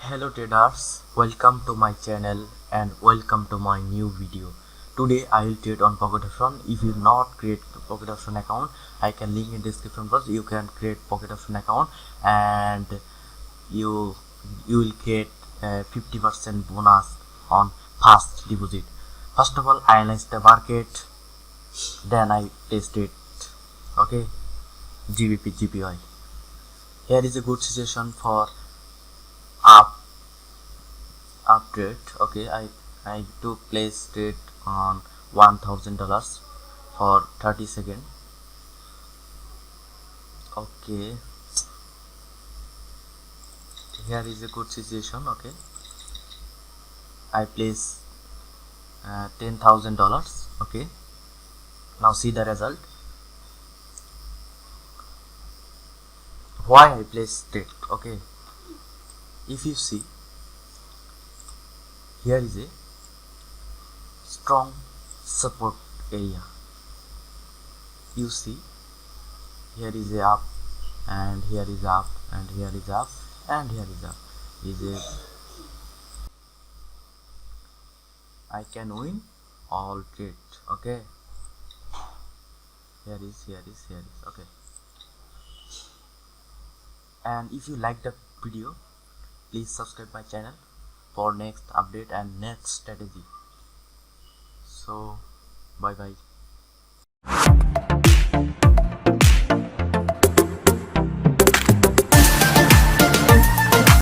Hello traders, welcome to my channel and welcome to my new video. Today I will trade on pocketoption. If you not create pocketoption account, I can link in description box. You can create pocketoption account and you will get 50% bonus on fast deposit. First of all, I analyze the market, then I test it. Okay, GBP GPY. Here is a good situation for up trade. Okay, I took place trade on $1,000 for 30 seconds. Okay, here is a good situation. Okay, I place $10,000. Okay, now see the result. Why I place trade? Okay, if you see, here is a strong support area. You see, here is a up and here is up and here is up and here is up. Is a I can win all trade. Okay, here is okay. And if you like the video, please subscribe my channel for next update and next strategy. So bye bye.